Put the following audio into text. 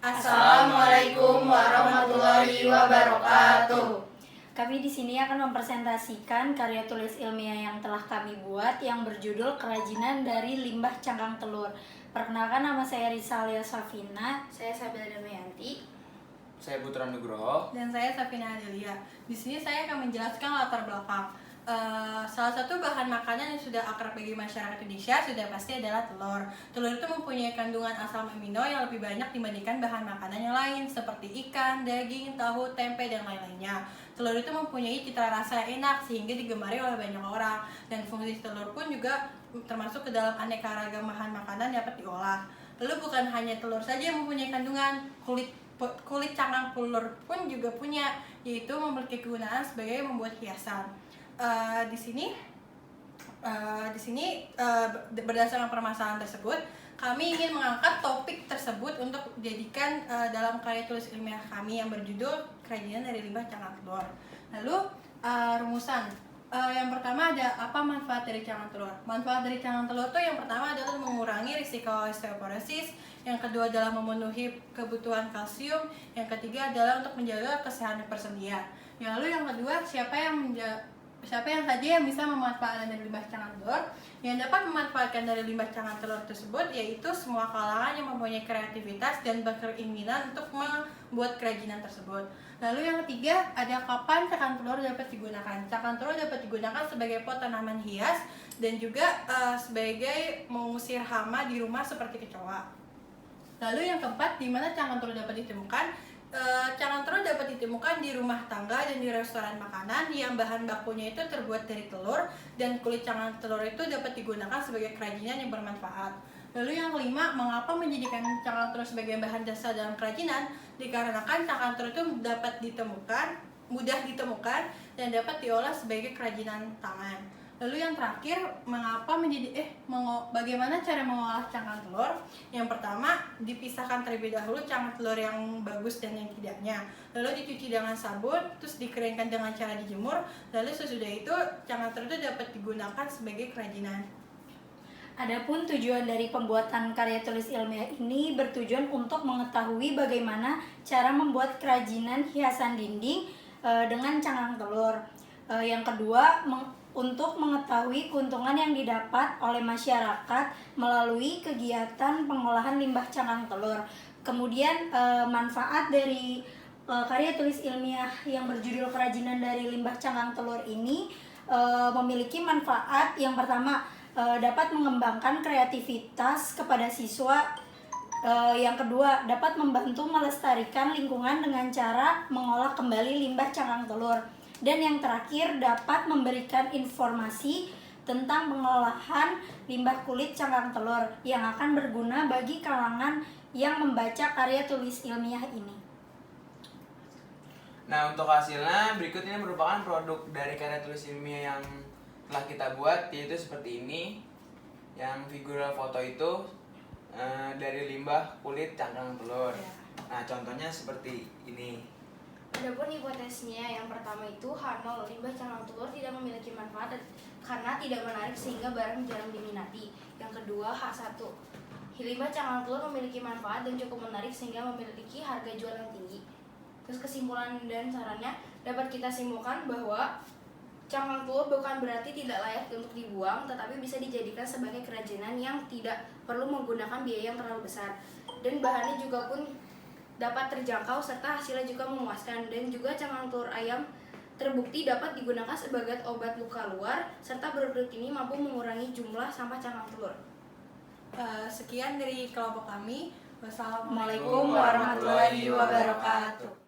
Assalamualaikum warahmatullahi wabarakatuh. Kami di sini akan mempresentasikan karya tulis ilmiah yang telah kami buat yang berjudul Kerajinan dari Limbah Cangkang Telur. Perkenalkan, nama saya Risalia Safina. Saya Sabila Damayanti. Saya Putra Nugroho. Dan saya Safina Adelia. Di sini saya akan menjelaskan latar belakang. Salah satu bahan makanan yang sudah akrab bagi masyarakat Indonesia sudah pasti adalah telur. Telur itu mempunyai kandungan asam amino yang lebih banyak dibandingkan bahan makanan yang lain seperti ikan, daging, tahu, tempe, dan lain-lainnya. Telur itu mempunyai cita rasa yang enak sehingga digemari oleh banyak orang. Dan fungsi telur pun juga termasuk ke dalam aneka ragam bahan makanan dapat diolah. Lalu bukan hanya telur saja yang mempunyai kandungan, kulit cangkang telur pun juga punya, yaitu memiliki kegunaan sebagai membuat hiasan. Di sini berdasarkan permasalahan tersebut, kami ingin mengangkat topik tersebut untuk dijadikan dalam karya tulis ilmiah kami yang berjudul Kerajinan dari Limbah Cangkang Telur. Lalu rumusan. Yang pertama ada apa manfaat dari cangkang telur? Manfaat dari cangkang telur itu yang pertama adalah mengurangi risiko osteoporosis, yang kedua adalah memenuhi kebutuhan kalsium, yang ketiga adalah untuk menjaga kesehatan persendian. Lalu yang kedua, siapa yang saja yang bisa memanfaatkan dari limbah cangkang telur? Yang dapat memanfaatkan dari limbah cangkang telur tersebut yaitu semua kalangan yang mempunyai kreativitas dan berkeinginan untuk membuat kerajinan tersebut. Lalu yang ketiga, ada kapan cangkang telur dapat digunakan? Cangkang telur dapat digunakan sebagai pot tanaman hias dan juga sebagai mengusir hama di rumah seperti kecoa. Lalu yang keempat, di mana cangkang telur dapat ditemukan? Cangkang telur dapat ditemukan di rumah tangga dan di restoran makanan yang bahan bakunya itu terbuat dari telur, dan kulit cangkang telur itu dapat digunakan sebagai kerajinan yang bermanfaat. Lalu yang kelima, mengapa menjadikan cangkang telur sebagai bahan dasar dalam kerajinan? Dikarenakan cangkang telur itu mudah ditemukan dan dapat diolah sebagai kerajinan tangan. Lalu yang terakhir, bagaimana cara mengolah cangkang telur? Yang pertama, dipisahkan terlebih dahulu cangkang telur yang bagus dan yang tidaknya. Lalu dicuci dengan sabun, terus dikeringkan dengan cara dijemur. Lalu sesudah itu, cangkang telur itu dapat digunakan sebagai kerajinan. Adapun tujuan dari pembuatan karya tulis ilmiah ini bertujuan untuk mengetahui bagaimana cara membuat kerajinan hiasan dinding dengan cangkang telur. Yang kedua, untuk mengetahui keuntungan yang didapat oleh masyarakat melalui kegiatan pengolahan limbah cangkang telur. Kemudian manfaat dari karya tulis ilmiah yang berjudul Kerajinan dari Limbah Cangkang Telur ini memiliki manfaat yang pertama, dapat mengembangkan kreativitas kepada siswa. Yang kedua, dapat membantu melestarikan lingkungan dengan cara mengolah kembali limbah cangkang telur. Dan yang terakhir, dapat memberikan informasi tentang pengolahan limbah kulit cangkang telur yang akan berguna bagi kalangan yang membaca karya tulis ilmiah ini. Nah, untuk hasilnya berikut ini merupakan produk dari karya tulis ilmiah yang telah kita buat, yaitu seperti ini. Yang figural foto itu dari limbah kulit cangkang telur. Nah, contohnya seperti ini. Adapun hipotesisnya, yang pertama itu H0, limbah cangkang telur tidak memiliki manfaat karena tidak menarik sehingga barang jarang diminati. Yang kedua, H1, limbah cangkang telur memiliki manfaat dan cukup menarik sehingga memiliki harga jual yang tinggi. Terus kesimpulan dan sarannya, dapat kita simpulkan bahwa cangkang telur bukan berarti tidak layak untuk dibuang, tetapi bisa dijadikan sebagai kerajinan yang tidak perlu menggunakan biaya yang terlalu besar. Dan bahannya juga pun dapat terjangkau serta hasilnya juga memuaskan. Dan juga cangkang telur ayam terbukti dapat digunakan sebagai obat luka luar, serta produk ini mampu mengurangi jumlah sampah cangkang telur. Sekian dari kelompok kami. Wassalamualaikum warahmatullahi wabarakatuh.